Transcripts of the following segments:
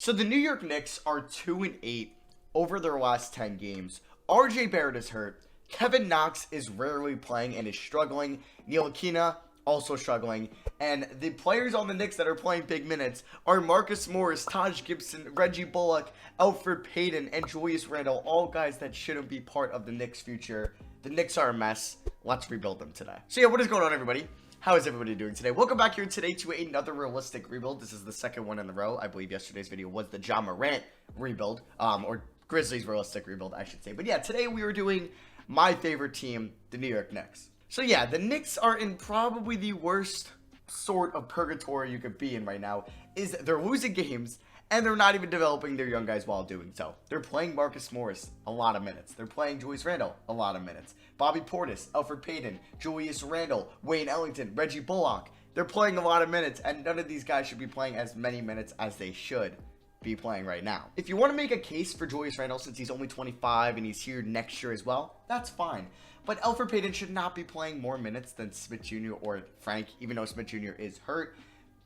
So the New York Knicks are 2-8 over their last 10 games. RJ Barrett is hurt. Kevin Knox is rarely playing and is struggling. Ntilikina also struggling. And the players on the Knicks that are playing big minutes are Marcus Morris, Taj Gibson, Reggie Bullock, Elfrid Payton, and Julius Randle. All guys that shouldn't be part of the Knicks' future. The Knicks are a mess. Let's rebuild them today. So yeah, what is going on, everybody? How is everybody doing today? Welcome back here today to another realistic rebuild. This is the second one in a row. I believe yesterday's video was the Ja Morant rebuild, or Grizzlies realistic rebuild, I should say. But yeah, today we are doing my favorite team, the New York Knicks. So yeah, the Knicks are in probably the worst sort of purgatory you could be in right now. Is they're losing games and they're not even developing their young guys while doing so. They're playing Marcus Morris a lot of minutes. They're playing Julius Randle a lot of minutes. Bobby Portis, Elfrid Payton, Julius Randle, Wayne Ellington, Reggie Bullock. They're playing a lot of minutes, and none of these guys should be playing as many minutes as they should be playing right now. If you want to make a case for Julius Randle, since he's only 25 and he's here next year as well, that's fine. But Elfrid Payton should not be playing more minutes than Smith Jr. or Frank, even though Smith Jr. is hurt.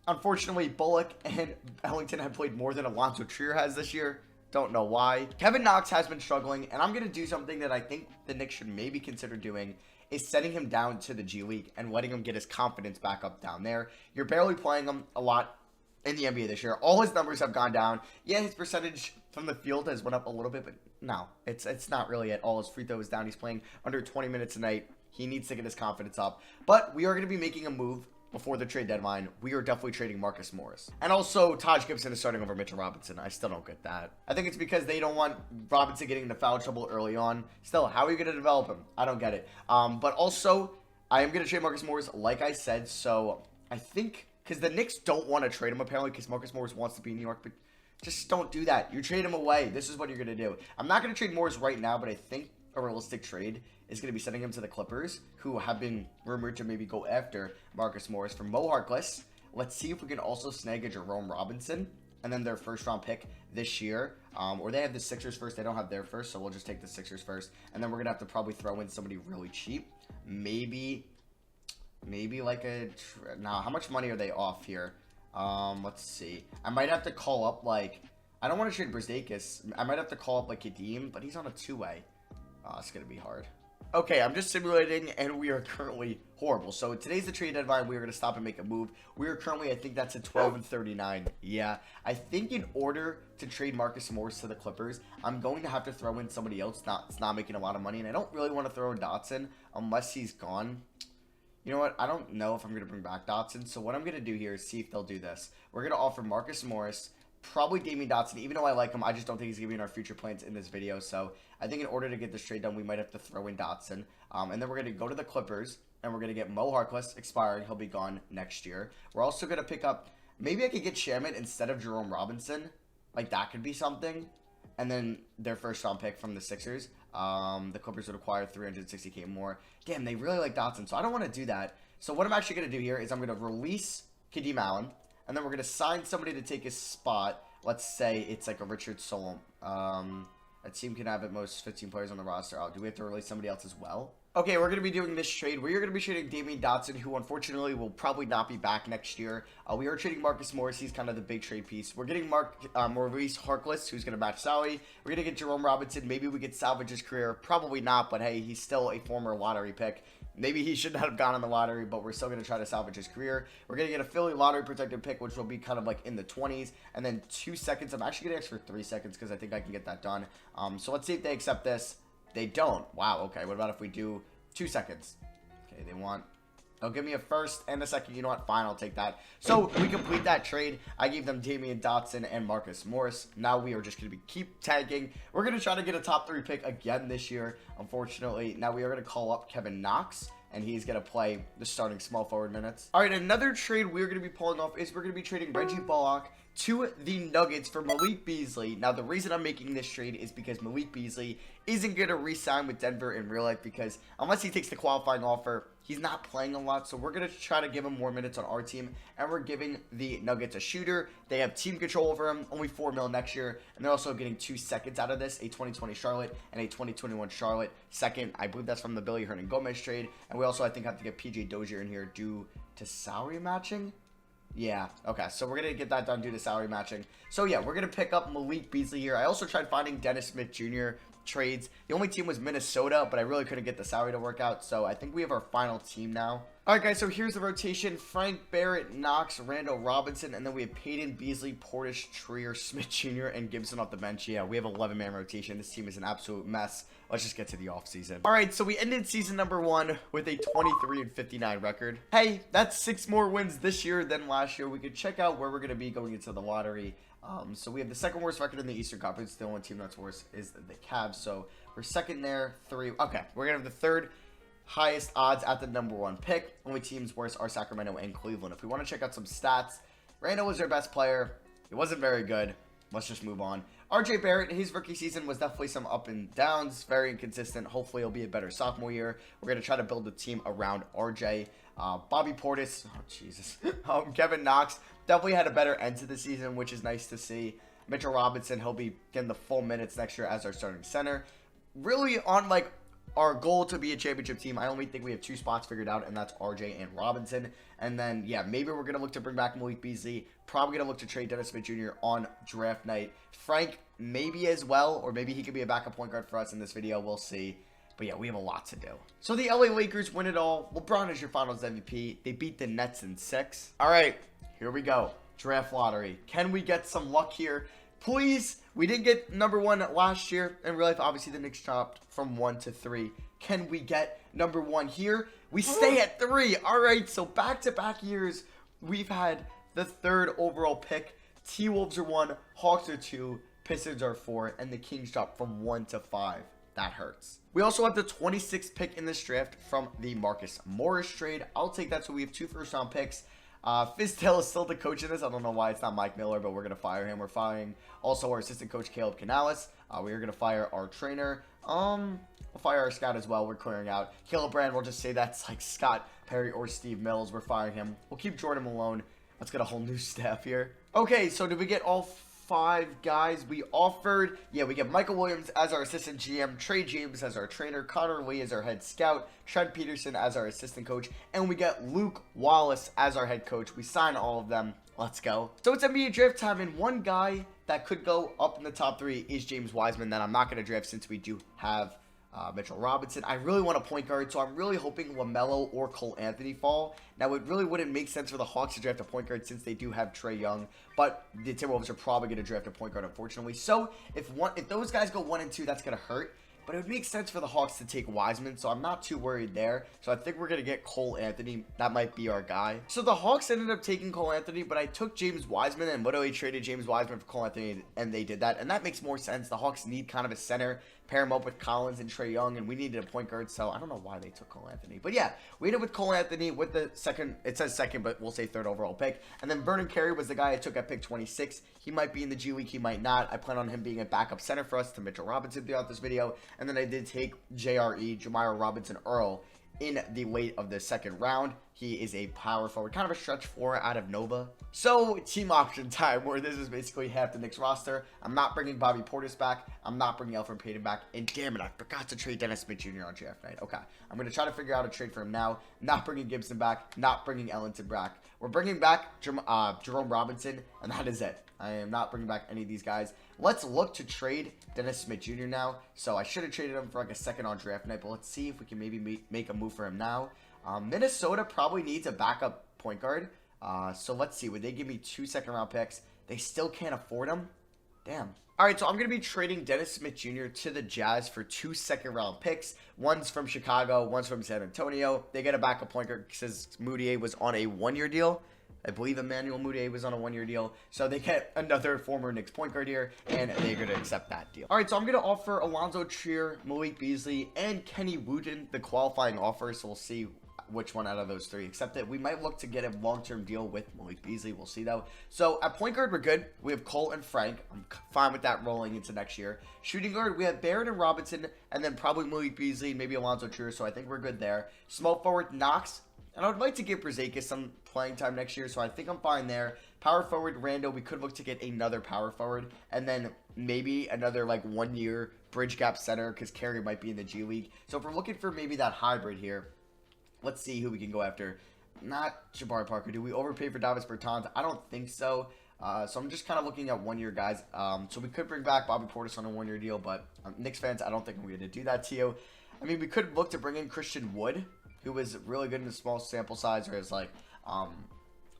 Unfortunately, Bullock and Ellington have played more than Alonzo Trier has this year. Don't know why. Kevin Knox has been struggling, and I'm going to do something that I think the Knicks should maybe consider doing, is setting him down to the G League and letting him get his confidence back up down there. You're barely playing him a lot in the NBA this year. All his numbers have gone down. Yeah, his percentage from the field has went up a little bit, but no, it's not really at all. His free throw is down. He's playing under 20 minutes a night. He needs to get his confidence up. But we are going to be making a move before the trade deadline. We are definitely trading Marcus Morris. And also, Taj Gibson is starting over Mitchell Robinson. I still don't get that. I think it's because they don't want Robinson getting into foul trouble early on. Still, how are you going to develop him? I don't get it. But also, I am going to trade Marcus Morris, like I said. So, I think, because the Knicks don't want to trade him, apparently, because Marcus Morris wants to be in New York, but just don't do that. You trade him away. This is what you're going to do. I'm not going to trade Morris right now, but I think a realistic trade is going to be sending him to the Clippers, who have been rumored to maybe go after Marcus Morris for Mo Harkless. Let's see if we can also snag a Jerome Robinson and then their first round pick this year. Or they have the Sixers first. They don't have their first, so we'll just take the Sixers first. And then we're going to have to probably throw in somebody really cheap. Maybe like a... Now, how much money are they off here? Let's see. I might have to call up, like... I don't want to trade Brzezikis. I might have to call up, like, Kadeem, but he's on a two-way. Oh, it's going to be hard. Okay, I'm just simulating, and we are currently horrible. So today's the trade deadline. We are going to stop and make a move. We are currently, I think that's at 12-39. Yeah, I think in order to trade Marcus Morris to the Clippers, I'm going to have to throw in somebody else that's not making a lot of money. And I don't really want to throw in Dotson unless he's gone. You know what? I don't know if I'm going to bring back Dotson. So what I'm going to do here is see if they'll do this. We're going to offer Marcus Morris, probably Damian Dotson. Even though I like him, I just don't think he's going to be in our future plans in this video. So I think in order to get this trade done, we might have to throw in Dotson. And then we're going to go to the Clippers, and we're going to get Mo Harkless expiring. He'll be gone next year. We're also going to pick up, maybe I could get Shamet instead of Jerome Robinson. Like, that could be something. And then their first round pick from the Sixers. The Clippers would acquire $360K more. Damn, they really like Dotson, so I don't want to do that. So what I'm actually going to do here is I'm going to release Kadeem Allen, and then we're going to sign somebody to take his spot. Let's say it's like a Richard Solom. A team can have at most 15 players on the roster. Oh, do we have to release somebody else as well? Okay, we're going to be doing this trade. We are going to be trading Damian Dotson, who unfortunately will probably not be back next year. We are trading Marcus Morris. He's kind of the big trade piece. We're getting Maurice Harkless, who's going to match salary. We're going to get Jerome Robinson. Maybe we could salvage his career. Probably not, but hey, he's still a former lottery pick. Maybe he should not have gone in the lottery, but we're still going to try to salvage his career. We're going to get a Philly lottery protected pick, which will be kind of like in the 20s. And then 2 seconds. I'm actually going to ask for 3 seconds because I think I can get that done. So let's see if they accept this. They don't. Wow, okay. What about if we do 2 seconds? Okay, they'll give me a first and a second. You know what? Fine, I'll take that. So we complete that trade. I gave them Damian Dotson and Marcus Morris. Now we are just going to keep tanking. We're going to try to get a top 3 pick again this year. Unfortunately, now we are going to call up Kevin Knox, and he's going to play the starting small forward minutes. All right, another trade we're going to be pulling off is we're going to be trading Reggie Bullock to the Nuggets for Malik Beasley. Now, the reason I'm making this trade is because Malik Beasley isn't going to re-sign with Denver in real life because unless he takes the qualifying offer, he's not playing a lot. So we're going to try to give him more minutes on our team, and we're giving the Nuggets a shooter. They have team control over him, only $4 million next year, and they're also getting 2 seconds out of this, a 2020 Charlotte and a 2021 Charlotte second. I believe that's from the Billy Hernan Gomez trade, and we also, I think, have to get PJ Dozier in here due to salary matching. Yeah, okay, so we're going to get that done due to salary matching. So yeah, we're going to pick up Malik Beasley here. I also tried finding Dennis Smith Jr. trades. The only team was Minnesota, but I really couldn't get the salary to work out, so I think we have our final team now. All right, guys, so here's the rotation. Frank, Barrett, Knox, Randall, Robinson, and then we have Peyton, Beasley, Portis, Trier, Smith Jr., and Gibson off the bench. Yeah, we have 11-man rotation. This team is an absolute mess. Let's just get to the offseason. All right, so we ended season number 1 with a 23-59 record. Hey, that's 6 more wins this year than last year. We could check out where we're going to be going into the lottery. So we have the second worst record in the Eastern Conference. The only team that's worse is the Cavs. So we're second there, 3. Okay, we're going to have the third highest odds at the number 1 pick. Only teams worse are Sacramento and Cleveland. If we want to check out some stats, Randall was their best player. He wasn't very good. Let's just move on. RJ Barrett, his rookie season was definitely some up and downs, very inconsistent. Hopefully, he'll be a better sophomore year. We're going to try to build a team around RJ. Bobby Portis, oh Jesus, Kevin Knox definitely had a better end to the season, which is nice to see. Mitchell Robinson, he'll be getting the full minutes next year as our starting center. Really on like our goal to be a championship team, I only think we have 2 spots figured out, and that's RJ and Robinson. And then, yeah, maybe we're going to look to bring back Malik Beasley. Probably going to look to trade Dennis Smith Jr. on draft night. Frank, maybe as well, or maybe he could be a backup point guard for us in this video. We'll see. But yeah, we have a lot to do. So the LA Lakers win it all. LeBron is your finals MVP. They beat the Nets in 6. All right, here we go. Draft lottery. Can we get some luck here? Please. We didn't get number 1 last year. In real life, obviously, the Knicks dropped from 1 to 3. Can we get number 1 here? We stay at 3. All right, so back-to-back years, we've had the 3rd overall pick. T-Wolves are 1, Hawks are 2, Pistons are 4, and the Kings dropped from 1 to 5. That hurts. We also have the 26th pick in this draft from the Marcus Morris trade. I'll take that, so we have 2 first-round picks. Fizdale is still the coach in this. I don't know why it's not Mike Miller, but we're going to fire him. We're firing also our assistant coach, Caleb Canales. We are going to fire our trainer. We'll fire our scout as well. We're clearing out. Caleb Brand, we'll just say that's like Scott Perry or Steve Mills. We're firing him. We'll keep Jordan Malone. Let's get a whole new staff here. Okay, so did we get all 5 guys we offered? Yeah, we get Michael Williams as our assistant GM, Trey James as our trainer, Connor Lee as our head scout, Trent Peterson as our assistant coach, and we get Luke Wallace as our head coach. We sign all of them. Let's go. So it's NBA draft time, and one guy that could go up in the top 3 is James Wiseman that I'm not going to draft since we do have Mitchell Robinson. I really want a point guard, so I'm really hoping LaMelo or Cole Anthony fall. Now, it really wouldn't make sense for the Hawks to draft a point guard since they do have Trae Young, but the Timberwolves are probably going to draft a point guard, unfortunately. So if those guys go 1 and 2, that's going to hurt. But it would make sense for the Hawks to take Wiseman, so I'm not too worried there. So I think we're going to get Cole Anthony. That might be our guy. So the Hawks ended up taking Cole Anthony, but I took James Wiseman and literally traded James Wiseman for Cole Anthony, and they did that. And that makes more sense. The Hawks need kind of a center, pair him up with Collins and Trae Young, and we needed a point guard, so I don't know why they took Cole Anthony. But yeah, we ended with Cole Anthony with the second, it says second, but we'll say 3rd overall pick. And then Vernon Carey was the guy I took at pick 26. He might be in the G League, he might not. I plan on him being a backup center for us to Mitchell Robinson throughout this video. And then I did take JRE, Jamire Robinson Earl, in the late of the 2nd round. He is a power forward, kind of a stretch 4 out of Nova. So, team option time, where this is basically half the Knicks roster. I'm not bringing Bobby Portis back. I'm not bringing Elfrid Payton back. And damn it, I forgot to trade Dennis Smith Jr. on draft night. Okay, I'm going to try to figure out a trade for him now. Not bringing Gibson back. Not bringing Ellington back. We're bringing back Jerome Robinson, and that is it. I am not bringing back any of these guys. Let's look to trade Dennis Smith Jr. now. So I should have traded him for like a 2nd on draft night, but let's see if we can maybe make a move for him now. Minnesota probably needs a backup point guard. So let's see. Would they give me 2 second-round picks? They still can't afford them. Damn. All right, so I'm going to be trading Dennis Smith Jr. to the Jazz for 2 second-round picks. One's from Chicago, one's from San Antonio. They get a backup point guard because Moutier was on a 1-year deal. I believe Emmanuel Mudiay was on a 1-year deal. So they get another former Knicks point guard here, and they're going to accept that deal. All right, so I'm going to offer Alonzo Trier, Malik Beasley, and Kenny Wooten the qualifying offer. So we'll see which one out of those 3 accept it. We might look to get a long-term deal with Malik Beasley. We'll see, though. So at point guard, we're good. We have Cole and Frank. I'm fine with that rolling into next year. Shooting guard, we have Barrett and Robinson, and then probably Malik Beasley, maybe Alonzo Trier. So I think we're good there. Small forward, Knox. And I would like to give Brzezikis some playing time next year, so I think I'm fine there. Power forward, Randall, we could look to get another power forward. And then maybe another, like, 1-year bridge gap center, because Carey might be in the G League. So if we're looking for maybe that hybrid here, let's see who we can go after. not Jabari Parker. Do we overpay for Davis Bertans? I don't think so. So I'm just kind of looking at one-year guys. So we could bring back Bobby Portis on a one-year deal, but Knicks fans, I don't think I'm going to do that to you. I mean, we could look to bring in Christian Wood, who was really good in a small sample size, or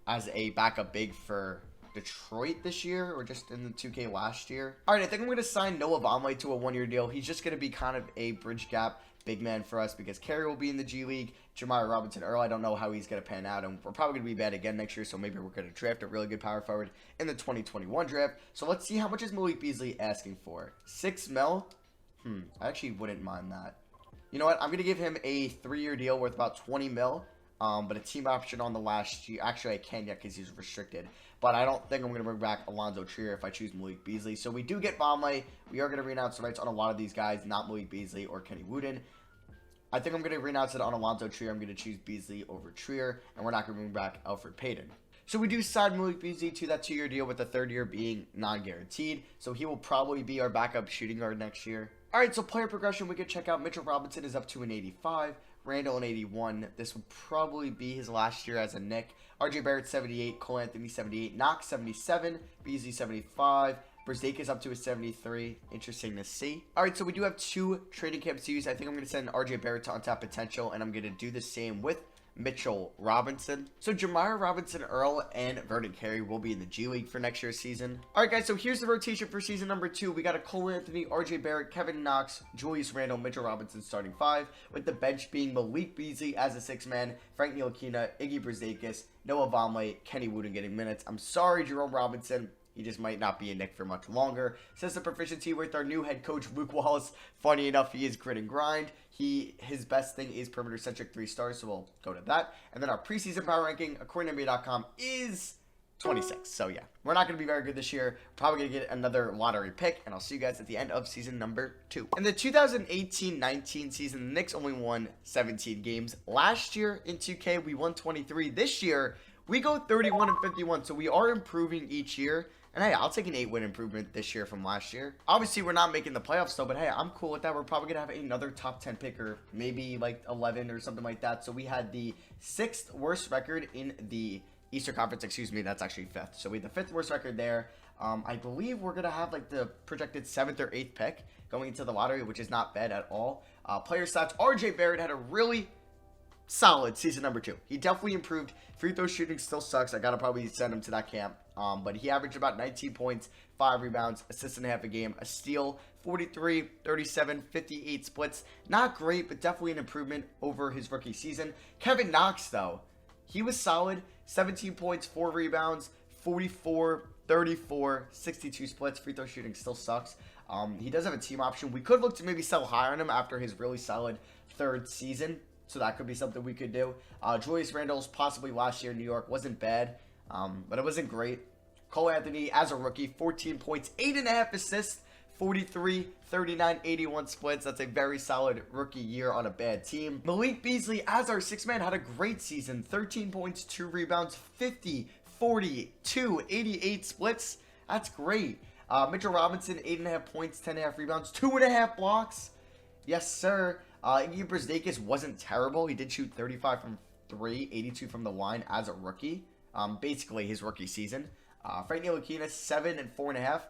as a backup big for Detroit this year, or just in the 2K last year. All right, I think I'm going to sign Noah Vonleh to a one-year deal. He's just going to be kind of a bridge gap big man for us because Carey will be in the G League. Jamar Robinson Earl, I don't know how he's going to pan out, and we're probably going to be bad again next year, so maybe we're going to draft a really good power forward in the 2021 draft. So let's see, how much is Malik Beasley asking for? $6 mil? I actually wouldn't mind that. You know what? I'm going to give him a 3-year deal worth about 20 mil. But a team option on the last year. Actually, I can't yet because he's restricted. But I don't think I'm going to bring back Alonzo Trier if I choose Malik Beasley. So we do get Vonleh. We are going to renounce the rights on a lot of these guys, not Malik Beasley or Kenny Wooden. I think I'm going to renounce it on Alonzo Trier. I'm going to choose Beasley over Trier. And we're not going to bring back Alfred Payton. So we do sign Malik Beasley to that 2-year deal with the 3rd year being non-guaranteed. So he will probably be our backup shooting guard next year. All right, so player progression, we could check out Mitchell Robinson is up to an 85. Randall an 81. This would probably be his last year as a Knick. RJ Barrett 78. Cole Anthony 78. Knox 77. Beasley 75. Brzezikis up to a 73. Interesting to see. All right, so we do have 2 training camps to use. I think I'm going to send RJ Barrett to untapped potential, and I'm going to do the same with Mitchell Robinson. So Jamar Robinson Earl and Vernon Carey will be in the G League for next year's season. All right, guys, so here's the rotation for season number 2. We got a Cole Anthony, RJ Barrett, Kevin Knox, Julius Randle, Mitchell Robinson starting 5, with the bench being Malik Beasley as a 6-man, Frank Ntilikina, Iggy Brzezikis, Noah Vonleh, Kenny Wooden getting minutes. I'm sorry, Jerome Robinson. He just might not be a Knick for much longer. Says the proficiency with our new head coach, Luke Wallace. Funny enough, he is grit and grind. His best thing is perimeter-centric 3 stars, so we'll go to that. And then our preseason power ranking, according to NBA.com, is 26. So yeah, we're not going to be very good this year. Probably going to get another lottery pick, and I'll see you guys at the end of season number 2. In the 2018-19 season, the Knicks only won 17 games. Last year in 2K, we won 23. This year, we go 31-51, so we are improving each year. And hey, I'll take an 8-win improvement this year from last year. Obviously, we're not making the playoffs though, but hey, I'm cool with that. We're probably going to have another top 10 pick, or maybe like 11 or something like that. So we had the 6th worst record in the Eastern Conference. Excuse me, that's actually 5th. So we had the 5th worst record there. I believe we're going to have like the projected 7th or 8th pick going into the lottery, which is not bad at all. Player stats, RJ Barrett had a really solid season number 2. He definitely improved. Free throw shooting still sucks. I gotta probably send him to that camp. But he averaged about 19 points, 5 rebounds, assists and a half a game, a steal, 43, 37, 58 splits. Not great, but definitely an improvement over his rookie season. Kevin Knox, though, he was solid. 17 points, 4 rebounds, 44, 34, 62 splits. Free throw shooting still sucks. He does have a team option. We could look to maybe sell high on him after his really solid 3rd season. So that could be something we could do. Julius Randle's possibly last year in New York wasn't bad, but it wasn't great. Cole Anthony, as a rookie, 14 points, 8.5 assists, 43, 39, 81 splits. That's a very solid rookie year on a bad team. Malik Beasley, as our 6-man, had a great season. 13 points, 2 rebounds, 50, 40, 2, 88 splits. That's great. Mitchell Robinson, 8.5 points, 10.5 rebounds, 2.5 blocks. Yes, sir. Iggy Brzezikis wasn't terrible. He did shoot 35 from 3, 82 from the line as a rookie. Basically his rookie season. Frank Ntilikina, 7 and 4.5.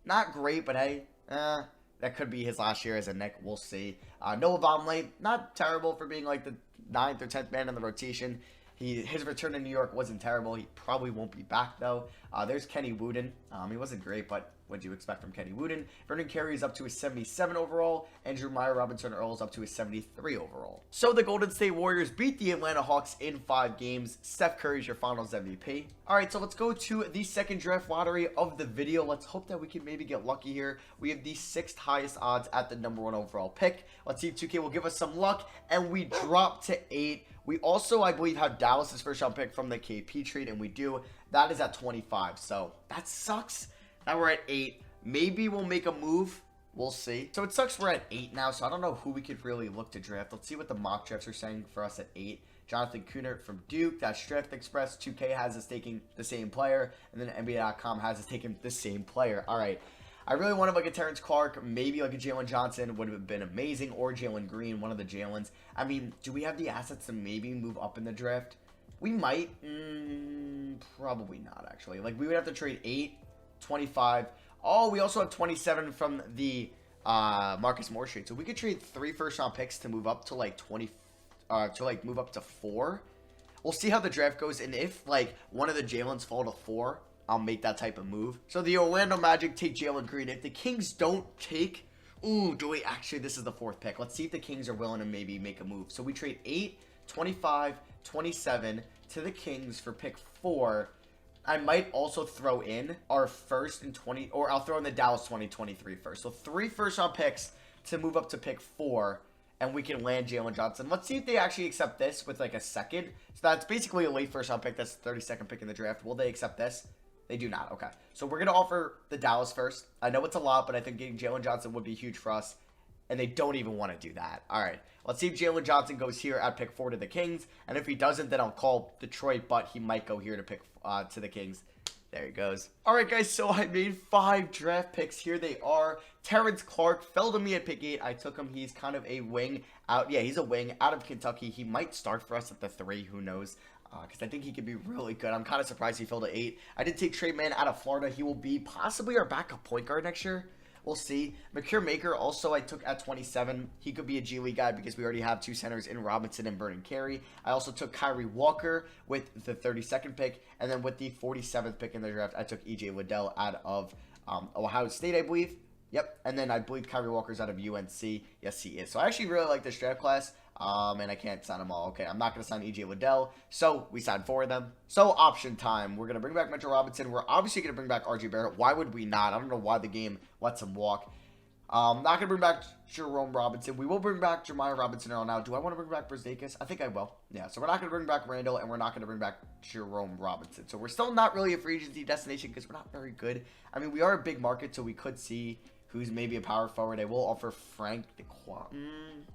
Not great, but hey, that could be his last year as a Knick. We'll see. Noah Vonleh, not terrible for being like the 9th or 10th man in the rotation. His return to New York wasn't terrible. He probably won't be back, though. There's Kenny Wooden. He wasn't great, but what do you expect from Kenny Wooden? Vernon Carey is up to a 77 overall, and Jeremiah Robinson Earl is up to a 73 overall. So the Golden State Warriors beat the Atlanta Hawks in 5 games. Steph Curry is your finals MVP. All right, so let's go to the second draft lottery of the video. Let's hope that we can maybe get lucky here. We have the 6th highest odds at the number 1 overall pick. Let's see if 2K will give us some luck, and we drop to 8. We also, I believe, have Dallas's first round pick from the KP trade, and we do. That is at 25, so that sucks. Now we're at 8. Maybe we'll make a move. We'll see. So it sucks we're at 8 now, so I don't know who we could really look to draft. Let's see what the mock drafts are saying for us at 8. Jonathan Kunert from Duke. That's Draft Express. 2K has us taking the same player, and then NBA.com has us taking the same player. All right. I really wanted like a Terrence Clark, maybe like a Jalen Johnson would have been amazing, or Jalen Green, one of the Jalens. I mean, do we have the assets to maybe move up in the draft? We might. Probably not, actually. Like, we would have to trade 8, 25. Oh, we also have 27 from the Marcus Morris trade. So we could trade 3 first-round picks to move up to, like, 20... to, like, move up to 4. We'll see how the draft goes. And if, like, one of the Jalen's fall to 4, I'll make that type of move. So the Orlando Magic take Jalen Green. If the Kings don't take... Ooh, do we... Actually, this is the 4th pick. Let's see if the Kings are willing to maybe make a move. So we trade 8, 25, 27 to the Kings for pick 4. I might also throw in our first and 20... Or I'll throw in the Dallas 2023 first. So 3 first-round picks to move up to pick 4. And we can land Jalen Johnson. Let's see if they actually accept this with, like, a second. So that's basically a late first-round pick. That's the 32nd pick in the draft. Will they accept this? They do not. Okay. So we're going to offer the Dallas first. I know it's a lot, but I think getting Jalen Johnson would be huge for us. And they don't even want to do that. All right. Let's see if Jalen Johnson goes here at pick 4 to the Kings. And if he doesn't, then I'll call Detroit. But he might go here to pick to the Kings. There he goes. All right, guys. So I made 5 draft picks. Here they are. Terrence Clark fell to me at pick 8. I took him. He's kind of a wing out. Yeah, he's a wing out of Kentucky. He might start for us at the 3. Who knows? Because I think he could be really good. I'm kind of surprised he fell to 8. I did take Trey Mann out of Florida. He will be possibly our backup point guard next year. We'll see. Makir Maker also I took at 27. He could be a G League guy because we already have 2 centers in Robinson and Vernon Carey. I also took Kyrie Walker with the 32nd pick. And then with the 47th pick in the draft, I took EJ Liddell out of Ohio State, I believe. Yep. And then I believe Kyrie Walker's out of UNC. Yes, he is. So I actually really like this draft class. And I can't sign them all. Okay, I'm not going to sign EJ Liddell. So we signed 4 of them. So option time. We're going to bring back Mitchell Robinson. We're obviously going to bring back RJ Barrett. Why would we not? I don't know why the game lets him walk. Not going to bring back Jerome Robinson. We will bring back Jeremiah Robinson now. Do I want to bring back Brazdeikis? I think I will. Yeah, so we're not going to bring back Randall, and we're not going to bring back Jerome Robinson. So we're still not really a free agency destination because we're not very good. I mean, we are a big market, so we could see who's maybe a power forward. I will offer Frank the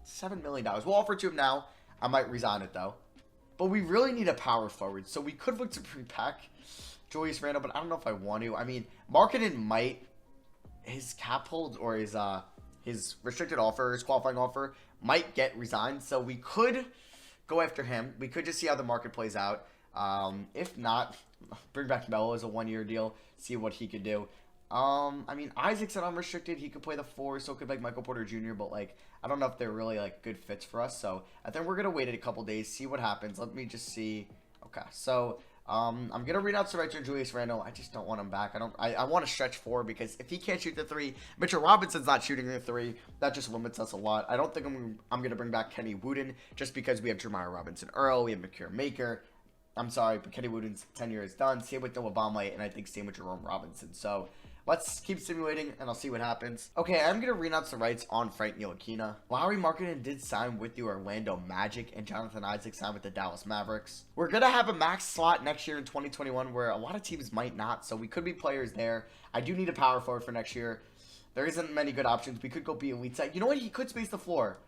$7 million. We'll offer to him now. I might resign it, though. But we really need a power forward. So we could look to bring back Julius Randle, but I don't know if I want to. I mean, Markkanen might. His cap hold or his restricted offer, his qualifying offer, might get resigned. So we could go after him. We could just see how the market plays out. If not, bring back Melo as a 1-year deal. See what he could do. I mean, Isaac's an unrestricted. He could play the 4, so could like Michael Porter Jr., but like I don't know if they're really like good fits for us. So I think we're gonna wait a couple days, see what happens. Let me just see. Okay, so I'm gonna read out Sir Julius Randle. I just don't want him back. I want to stretch 4 because if he can't shoot the 3, Mitchell Robinson's not shooting the 3. That just limits us a lot. I don't think I'm gonna bring back Kenny Wooden just because we have Jeremiah Robinson Earl, we have Makir Maker. I'm sorry, but Kenny Wooden's tenure is done. Same with Noah Baumley, and I think same with Jerome Robinson. So let's keep simulating, and I'll see what happens. Okay, I'm going to renounce the rights on Frank Ntilikina. Lauri Markkanen did sign with the Orlando Magic, and Jonathan Isaac signed with the Dallas Mavericks. We're going to have a max slot next year in 2021 where a lot of teams might not, so we could be players there. I do need a power forward for next year. There isn't many good options. We could go be elite side. You know what? He could space the floor.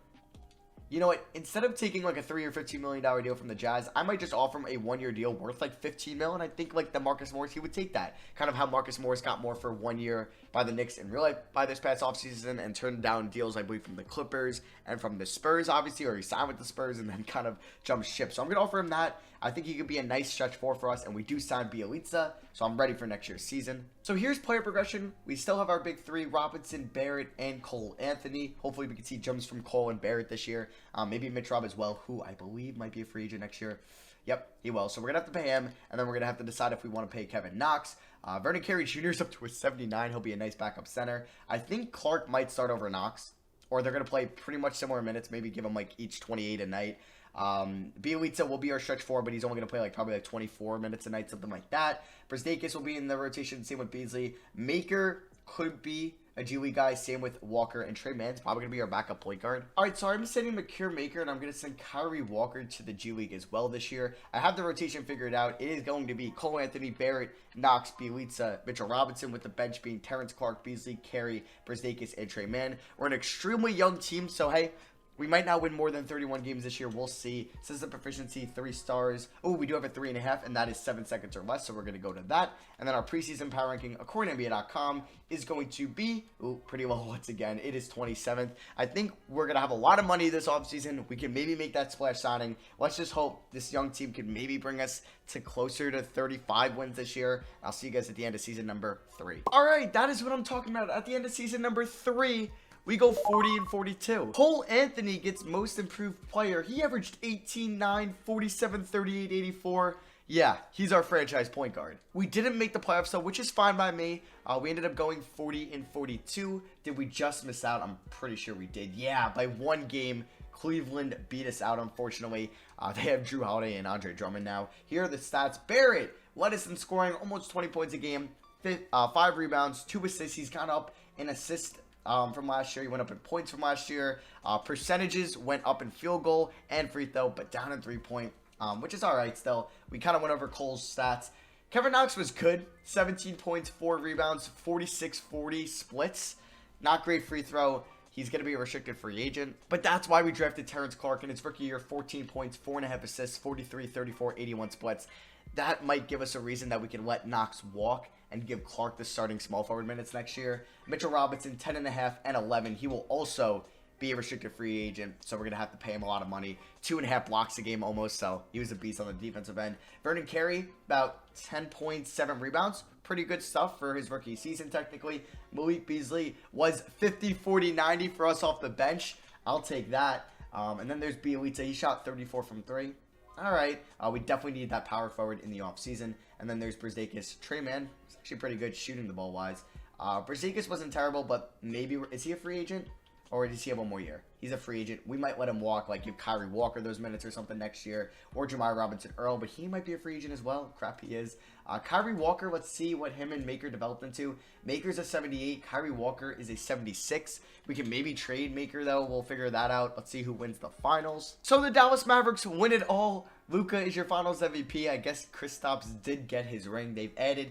You know what? Instead of taking like a $3 or $15 million deal from the Jazz, I might just offer him a 1-year deal worth like $15 million. And I think like the Marcus Morris, he would take that. Kind of how Marcus Morris got more for 1 year by the Knicks in real life by this past offseason and turned down deals, I believe, from the Clippers and from the Spurs, obviously, or he signed with the Spurs and then kind of jumped ship. So I'm going to offer him that. I think he could be a nice stretch 4 for us, and we do sign Bjelica, so I'm ready for next year's season. So here's player progression. We still have our big 3, Robinson, Barrett, and Cole Anthony. Hopefully we can see jumps from Cole and Barrett this year. Maybe Mitch Rob as well, who I believe might be a free agent next year. Yep, he will. So we're going to have to pay him, and then we're going to have to decide if we want to pay Kevin Knox. Vernon Carey Jr. is up to a 79. He'll be a nice backup center. I think Clark might start over Knox, or they're going to play pretty much similar minutes, maybe give him like each 28 a night. Bjelica will be our stretch 4, but he's only going to play like probably like 24 minutes a night, something like that. Brazdeikis will be in the rotation, same with Beasley. Maker could be a G League guy, same with Walker, and Trey Mann's probably going to be our backup point guard. Alright, so I'm sending Makir Maker, and I'm going to send Kyrie Walker to the G League as well this year. I have the rotation figured out. It is going to be Cole Anthony, Barrett, Knox, Bjelica, Mitchell Robinson, with the bench being Terrence Clark, Beasley, Carey, Brazdeikis, and Trey Mann. We're an extremely young team, so hey, We might not win more than 31 games this year. We'll see. System proficiency, 3 stars. Oh, we do have a 3.5, and that is 7 seconds or less, so we're going to go to that. And then our preseason power ranking, according to NBA.com, is going to be, pretty low once again. It is 27th. I think we're going to have a lot of money this offseason. We can maybe make that splash signing. Let's just hope this young team can maybe bring us to closer to 35 wins this year. I'll see you guys at the end of season number 3. All right, that is what I'm talking about. At the end of season number 3, we go 40-42. Cole Anthony gets most improved player. He averaged 18, 9, 47, 38, 84. Yeah, he's our franchise point guard. We didn't make the playoffs though, which is fine by me. We ended up going 40-42. Did we just miss out? I'm pretty sure we did. Yeah, by 1 game. Cleveland beat us out, unfortunately. They have Drew Holiday and Andre Drummond now. Here are the stats. Barrett led us in scoring, almost 20 points a game. 5 rebounds, 2 assists. He's gone up in assists from last year. He went up in points from last year. Percentages went up in field goal and free throw, but down in 3-point, which is all right still. We kind of went over Cole's stats. Kevin Knox was good. 17 points, 4 rebounds, 46-40 splits. Not great free throw. He's going to be a restricted free agent. But that's why we drafted Terrence Clark in his rookie year. 14 points, 4.5 assists, 43, 34, 81 splits. That might give us a reason that we can let Knox walk and give Clark the starting small forward minutes next year. Mitchell Robinson, 10.5 and 11. He will also be a restricted free agent, so we're going to have to pay him a lot of money. 2.5 blocks a game almost, so he was a beast on the defensive end. Vernon Carey, about 10 points, 7 rebounds. Pretty good stuff for his rookie season, technically. Malik Beasley was 50, 40, 90 for us off the bench. I'll take that. And then there's Bielitsa. He shot 34 from 3. All right. We definitely need that power forward in the offseason. And then there's Brzezikis. Trey Mann is actually pretty good shooting the ball wise. Brzezikis wasn't terrible, but maybe, is he a free agent? Or does he have 1 more year? He's a free agent. We might let him walk, like give Kyrie Walker those minutes or something next year. Or Jamar Robinson Earl, but he might be a free agent as well. Crap, he is. Kyrie Walker, let's see what him and Maker developed into. Maker's a 78. Kyrie Walker is a 76. We can maybe trade Maker, though. We'll figure that out. Let's see who wins the finals. So the Dallas Mavericks win it all. Luka is your finals MVP. I guess Kristaps did get his ring. They've added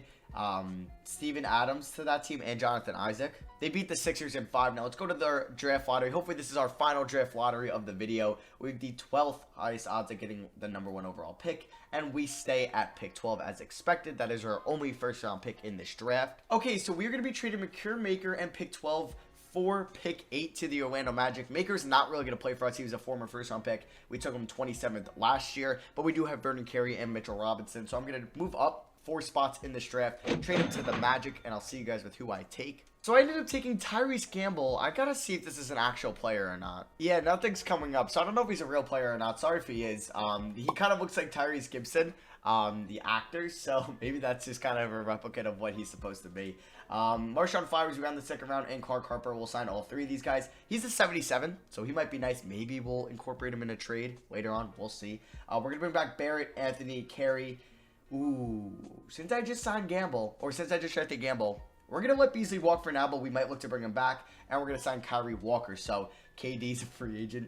Steven Adams to that team and Jonathan Isaac. They beat the Sixers in 5. Now let's go to their draft lottery. Hopefully this is our final draft lottery of the video. We have the 12th highest odds at getting the number 1 overall pick, and we stay at pick 12 as expected. That is our only first round pick in this draft. Okay, so we're going to be trading Makir Maker and pick 12 for pick 8 to the Orlando Magic. Maker's not really going to play for us. He was a former first round pick. We took him 27th last year, but we do have Vernon Carey and Mitchell Robinson, so I'm going to move up 4 spots in this draft, trade him to the Magic, and I'll see you guys with who I take. So I ended up taking Tyrese Gamble. I gotta see if this is an actual player or not. Yeah, nothing's coming up, so I don't know if he's a real player or not. Sorry if he is. He kind of looks like Tyrese Gibson, the actor, so maybe that's just kind of a replicate of what he's supposed to be. Marshawn Flowers, we ran the 2nd round, and Clark Harper will sign all 3 of these guys. He's a 77, so he might be nice. Maybe we'll incorporate him in a trade later on. We'll see. We're gonna bring back Barrett, Anthony, Carey. Ooh, since I just signed Gamble, or since I just drafted Gamble, we're going to let Beasley walk for now, but we might look to bring him back, and we're going to sign Kyrie Walker, so KD's a free agent.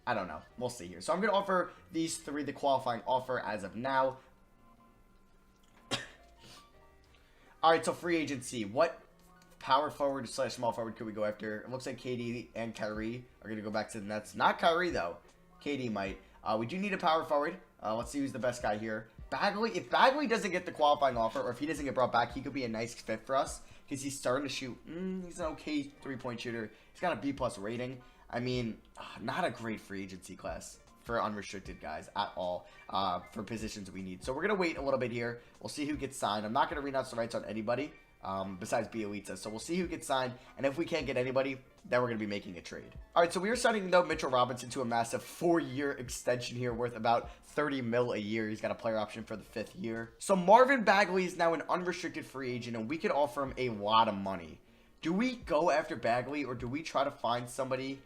I don't know. We'll see here. So I'm going to offer these 3 the qualifying offer as of now. Alright, so free agency. What power forward / small forward could we go after? It looks like KD and Kyrie are going to go back to the Nets. Not Kyrie, though. KD might. We do need a power forward. Let's see who's the best guy here. Bagley, if Bagley doesn't get the qualifying offer, or if he doesn't get brought back, he could be a nice fit for us, because he's starting to shoot. He's an okay 3-point shooter. He's got a B+ rating. I mean, not a great free agency class for unrestricted guys at all, for positions we need. So we're going to wait a little bit here. We'll see who gets signed. I'm not going to renounce the rights on anybody, besides Bielitsa. So we'll see who gets signed, and if we can't get anybody, then we're going to be making a trade. All right, so we are signing, though, Mitchell Robinson to a massive 4-year extension here worth about $30 million a year. He's got a player option for the 5th year. So Marvin Bagley is now an unrestricted free agent, and we could offer him a lot of money. Do we go after Bagley, or do we try to find somebody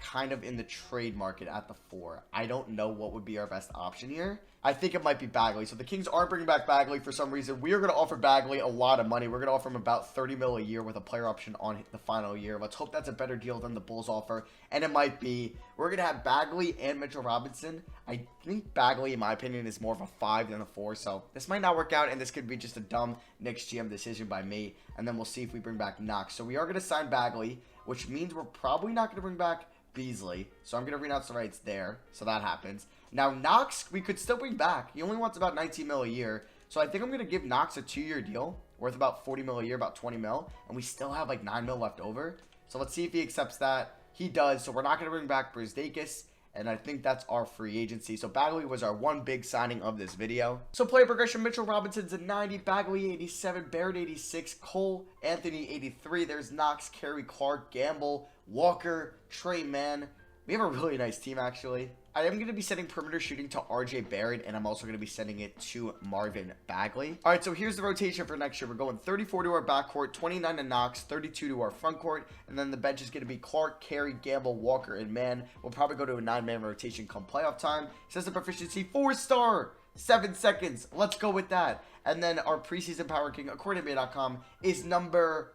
kind of in the trade market at the 4? I don't know what would be our best option here. I think it might be Bagley. So the Kings are bringing back Bagley for some reason. We are going to offer Bagley a lot of money. We're going to offer him about $30 million a year with a player option on the final year. Let's hope that's a better deal than the Bulls offer. And it might be. We're going to have Bagley and Mitchell Robinson. I think Bagley, in my opinion, is more of a 5 than a 4. So this might not work out, and this could be just a dumb Knicks GM decision by me. And then we'll see if we bring back Knox. So we are going to sign Bagley, which means we're probably not going to bring back Beasley. So I'm going to renounce the rights there. So that happens. Now, Knox, we could still bring back. He only wants about 19 mil a year. So I think I'm going to give Knox a 2-year deal worth about 40 mil a year, about 20 mil. And we still have like 9 mil left over. So let's see if he accepts that. He does. So we're not going to bring back Brzdeikis. And I think that's our free agency. So Bagley was our one big signing of this video. So player progression, Mitchell Robinson's a 90, Bagley 87, Barrett 86, Cole Anthony 83. There's Knox, Carey, Clark, Gamble, Walker, Trey Mann. We have a really nice team, actually. I am going to be sending perimeter shooting to RJ Barrett, and I'm also going to be sending it to Marvin Bagley. All right, so here's the rotation for next year. We're going 34 to our backcourt, 29 to Knox, 32 to our front court, and then the bench is going to be Clark, Carey, Gamble, Walker, and Mann. We'll probably go to a 9-man rotation come playoff time. Says the proficiency 4-star, 7 seconds. Let's go with that. And then our preseason power ranking, according to me.com, is number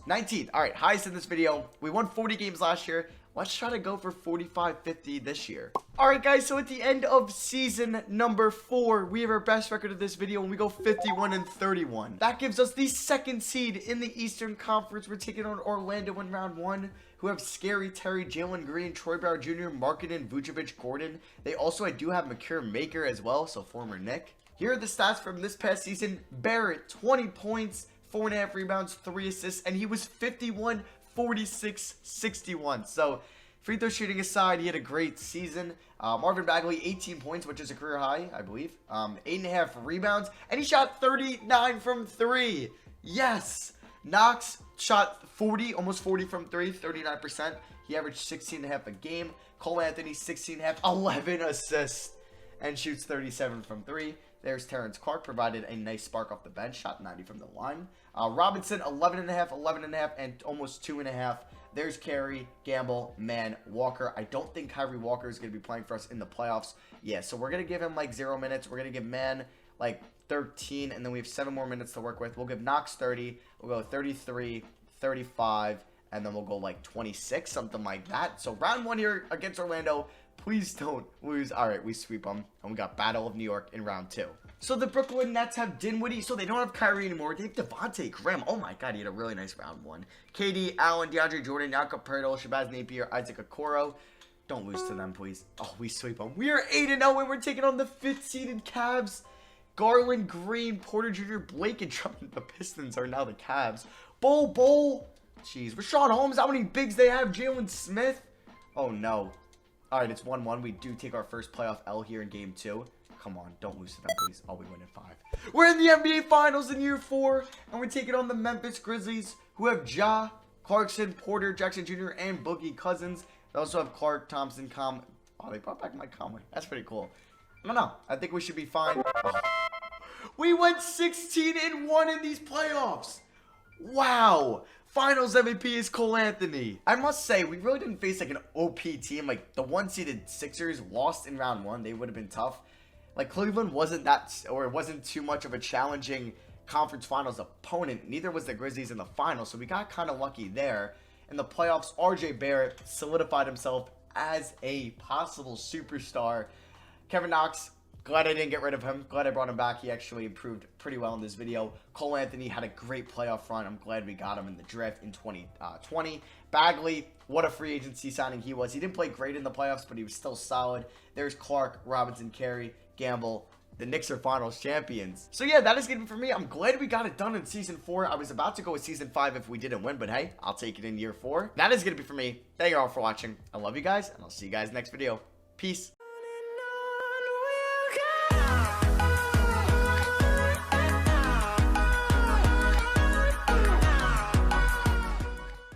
19. All right, highest in this video. We won 40 games last year. Let's try to go for 45-50 this year. All right, guys, so at the end of season number 4, we have our best record of this video, and we go 51-31. That gives us the 2nd seed in the Eastern Conference. We're taking on Orlando in round 1, who have Scary Terry, Jalen Green, Troy Brower Jr., Markkanen, Vucevic, Gordon. They also, I do have Makir Maker as well, so former Knick. Here are the stats from this past season. Barrett, 20 points, 4.5 rebounds, 3 assists, and he was 51, 46, 61. So free throw shooting aside, he had a great season. Marvin Bagley, 18 points, which is a career high, I believe. 8.5 rebounds, and he shot 39 from 3. Yes. Knox shot 40, almost 40 from 3, 39%. He averaged 16.5 a game. Cole Anthony, 16.5, 11 assists, and shoots 37 from 3. There's Terrence Clark, provided a nice spark off the bench, shot 90 from the line. Robinson, 11.5, 11.5, and almost 2.5. There's Carey, Gamble, Mann, Walker. I don't think Kyrie Walker is going to be playing for us in the playoffs. Yeah, so we're going to give him like 0 minutes. We're going to give Mann like 13, and then we have 7 more minutes to work with. We'll give Knox 30. We'll go 33, 35, and then we'll go like 26, something like that. So round 1 here against Orlando. Please don't lose. All right, we sweep them. And we got Battle of New York in round 2. So the Brooklyn Nets have Dinwiddie. So they don't have Kyrie anymore. They have Devontae Graham. Oh, my God. He had a really nice round 1. KD, Allen, DeAndre Jordan, Jakob Poeltl, Shabazz Napier, Isaac Okoro. Don't lose to them, please. Oh, we sweep them. We are 8-0, and we're taking on the 5th-seeded Cavs. Garland, Green, Porter Jr., Blake, and Trump. The Pistons are now the Cavs. Bull. Jeez. Rashawn Holmes. How many bigs they have? Jalen Smith. Oh, no. All right, it's 1-1. We do take our first playoff L here in game 2. Come on, don't lose to them, please. Oh, we win in 5. We're in the NBA Finals in year 4, and we're taking on the Memphis Grizzlies, who have Ja, Clarkson, Porter, Jackson Jr., and Boogie Cousins. They also have Clark, Thompson, Oh, they brought back Mike Conley. That's pretty cool. I don't know. I think we should be fine. Oh. We went 16-1 in these playoffs. Wow. Finals MVP is Cole Anthony. I must say, we really didn't face like an OP team. Like the 1-seeded Sixers lost in round 1. They would have been tough. Like Cleveland wasn't it wasn't too much of a challenging conference finals opponent. Neither was the Grizzlies in the finals. So we got kind of lucky there. In the playoffs, RJ Barrett solidified himself as a possible superstar. Kevin Knox, glad I didn't get rid of him. Glad I brought him back. He actually improved pretty well in this video. Cole Anthony had a great playoff run. I'm glad we got him in the draft in 2020. Bagley, what a free agency signing he was. He didn't play great in the playoffs, but he was still solid. There's Clark, Robinson, Carey, Gamble. The Knicks are finals champions. So yeah, that is going to be for me. I'm glad we got it done in season 4. I was about to go with season 5 if we didn't win, but hey, I'll take it in year 4. That is going to be for me. Thank you all for watching. I love you guys, and I'll see you guys next video. Peace.